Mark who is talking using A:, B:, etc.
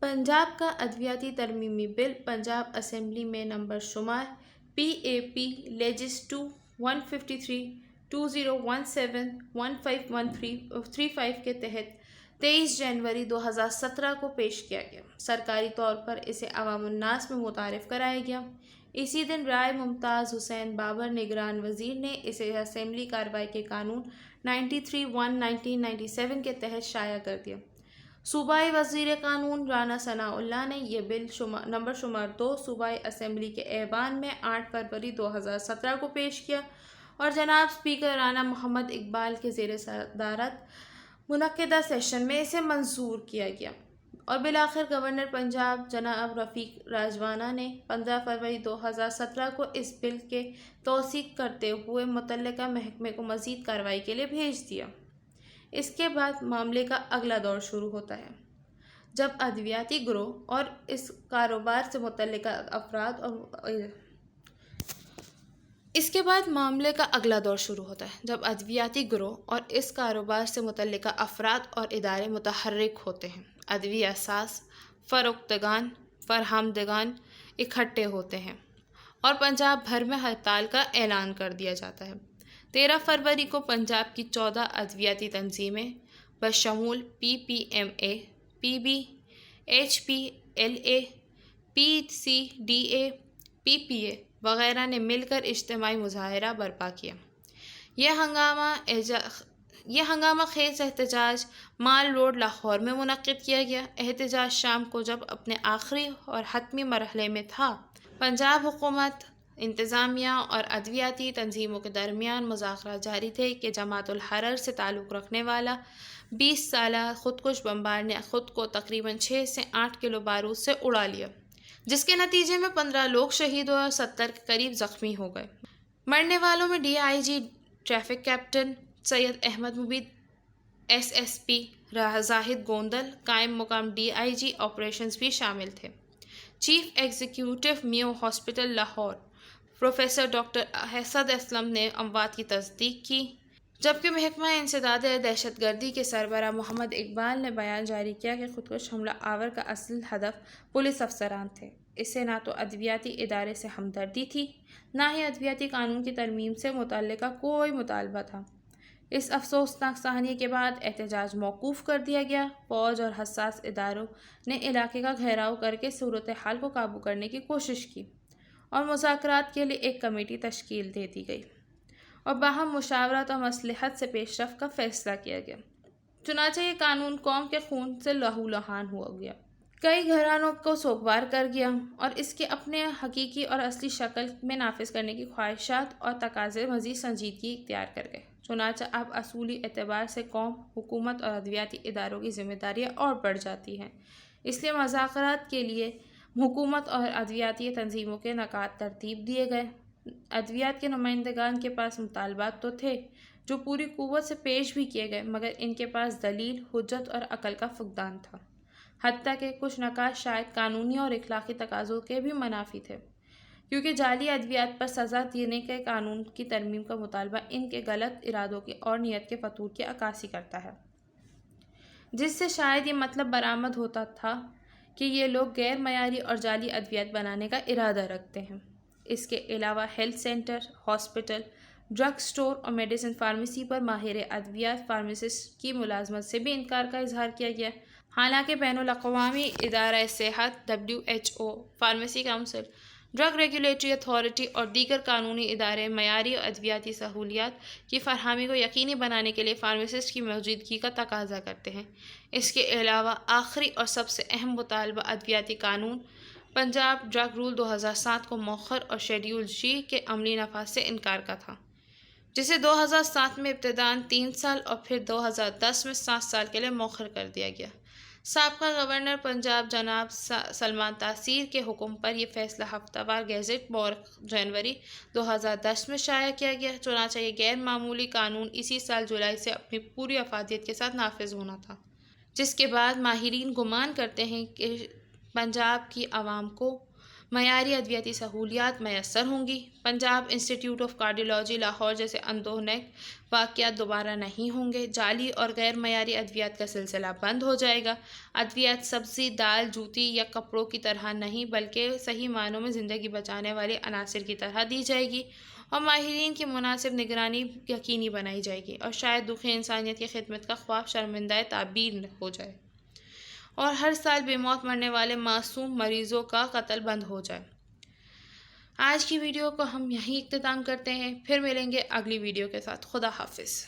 A: पंजाब का अद्वियाती तरमीमी bill Punjab assembly में number शुमार PAP लेजिस 153 2017 1513 के तहत 23 जनवरी 2017 को पेश किया गया। सरकारी तौर पर इसे अवामुन्नास में मुतारिफ कराया गया। इसी दिन राय मुमताज़ हुसैन बाबर निगरान वज़ीर ने इसे असम्बली कार्रवाई के कानून 93(1) 1997 के तहत शाया कर दिया। सूबाई वज़ीर कानून राना सनाउल्लाह ने यह बिल नंबर शुमार 2 सूबाई असम्बली के ऐवान में 8 फरवरी 2017 को पेश किया और जनाब स्पीकर राना मोहम्मद इकबाल के ज़ेर सदारत मुनक्किदा सेशन में इसे मंजूर किया गया और बिलाखिर गवर्नर पंजाब जनाब रफ़ीक राजवाना ने 15 फरवरी 2017 को इस बिल के तौसीक करते हुए मुतल्लिका महकमे को मज़ीद कार्रवाई के लिए भेज दिया। इसके बाद मामले का अगला दौर शुरू होता है, जब अद्वियाती गिरोह और इस कारोबार से मुतल्लिका अफराद और इदारे मुतहर्रिक होते हैं। अदवी असास फ़रोख्तगान फरहमदगान इकट्ठे होते हैं और पंजाब भर में हड़ताल का ऐलान कर दिया जाता है। 13 फरवरी को पंजाब की 14 अद्वियाती तंजीमें बशमूल PPMA, PB, HPLA, PCDA, PPA वगैरह ने मिलकर इज्तिमाई मुजाहरा बर्पा किया। यह हंगामा खेज एहतजाज माल रोड लाहौर में मुनक्किद किया गया। एहतजाज शाम को जब अपने आखिरी और हतमी मरहले में था। पंजाब हुकूमत, इंतज़ामिया और अद्वियाती तंजीमों के दरमियान मुज़ाकरात जारी थे कि जमातुल हरर से ताल्लुक़ रखने वाला 20 साला खुदकुश बमबार ने खुद को तकरीबन 6 से 8 किलो बारूद से उड़ा लिया, जिसके नतीजे में 15 लोग शहीद हुए और 70 के करीब ज़ख्मी हो गए। मरने वालों में DIG traffic captain Syed Ahmed Mubeed, SSP Zahid Gondal, कायम मुकाम DIG ऑपरेशंस भी शामिल थे। Chief executive Mayo hospital Lahore professor doctor Hasad Aslam ने अमवात की तस्दीक की, जबकि महकमा इंसदाद दहशतगर्दी के सरबराह मोहम्मद इकबाल ने बयान जारी किया कि खुदकुश हमला आवर का असल हदफ पुलिस अफसरान थे। इससे ना तो अद्वियाती इदारे से हमदर्दी थी, ना ही अद्वियाती कानून की तरमीम से मुतल्लिका कोई मुतालबा था। इस अफसोसनाक साहनी के बाद एहतजाज मौकूफ़ कर दिया गया। फ़ौज और हसास इदारों ने इलाके का घेराव करके सूरत हाल को काबू करने की कोशिश की और मुज़ाकरात के लिए एक कमेटी तश्कील दे दी गई और बाहम मुशावरत और मसलहत से पेशरफ़ का फ़ैसला किया गया। चुनांचे ये कानून कौम के खून से लहूलुहान हो गया, कई घरानों को सोगवार कर गया और इसके अपने हकीकी और असली शक्ल में नाफिज करने की ख्वाहिशात और तकाज़े मज़ीद संजीदगी इख्तियार कर गए। चुनांचे अब असूली एतबार से कौम, हुकूमत और अद्वियाती इदारों की ज़िम्मेदारियाँ और बढ़ जाती हैं। इसलिए मुज़ाकरात के लिए हुकूमत और अद्वियाती तंजीमों के नकात तरतीब दिए गए। अद्वियात के नुमाइंदगान के पास मुतालबात तो थे जो पूरी कुव्वत से पेश भी किए गए, मगर इनके पास दलील, हुज्जत और अकल का फुक़दान था। हत्ता के कुछ नकाश शायद कानूनी और इखलाकी तकाज़ों के भी मनाफी थे, क्योंकि जाली अद्वियात पर सज़ा देने के कानून की तरमीम का मुतालबा इनके गलत इरादों की और नीयत के फतूर की अक्कासी करता है, जिससे शायद ये मतलब बरामद होता था कि ये लोग गैर मयारी और जाली अद्वियात बनाने का इरादा रखते हैं। इसके अलावा health centre, hospital, drug store और मेडिसिन फार्मेसी पर माहिर अद्वियात फार्मासिस्ट की मुलाजमत से भी इनकार का इजहार किया गया। हालांकि बैनुल अक़वामी इदारा सेहत WHO, pharmacy council, drug regulatory authority और दीगर कानूनी इदारे मयारी और अद्वियाती सहूलियात की फरहमी को यकीनी बनाने के लिए फार्मासिस्ट की मौजूदगी का तकाजा करते हैं। इसके अलावा आखिरी और सबसे अहम मुतालबा अद्वियाती कानून पंजाब ड्रग रूल 2007 को मौखर और शेड्यूल G के अमली नफाज से इनकार का था, जिसे 2007 में इब्तिदान 3 साल और फिर 2010 में 7 साल के लिए मौखर कर दिया गया। साबका गवर्नर पंजाब जनाब सलमान तासीर के हुक्म पर यह फ़ैसला हफ्तावार गैजेट जनवरी 2010 में शाया किया गया। चुनांचे ये गैर मामूली कानून इसी साल जुलाई से अपनी पूरी अफादियत के साथ नाफिज होना था, जिसके बाद माहिरीन गुमान करते हैं कि पंजाब की आवाम को معیاری ادویاتی سہولیات میسر ہوں گی۔ Punjab institute of cardiology Lahore جیسے اندوہناک واقعات دوبارہ نہیں ہوں گے۔ جعلی اور غیر معیاری ادویات کا سلسلہ بند ہو جائے گا۔ ادویات سبزی، دال، جوتی یا کپڑوں کی طرح نہیں بلکہ صحیح معنوں میں زندگی بچانے والے عناصر کی طرح دی جائے گی، اور ماہرین کی مناسب نگرانی یقینی بنائی جائے گی، اور شاید دکھی انسانیت کی خدمت کا خواب شرمندہ تعبیر ہو جائے، اور ہر سال بے موت مرنے والے معصوم مریضوں کا قتل بند ہو جائے۔ آج کی ویڈیو کو ہم یہیں اختتام کرتے ہیں، پھر ملیں گے اگلی ویڈیو کے ساتھ۔ خدا حافظ۔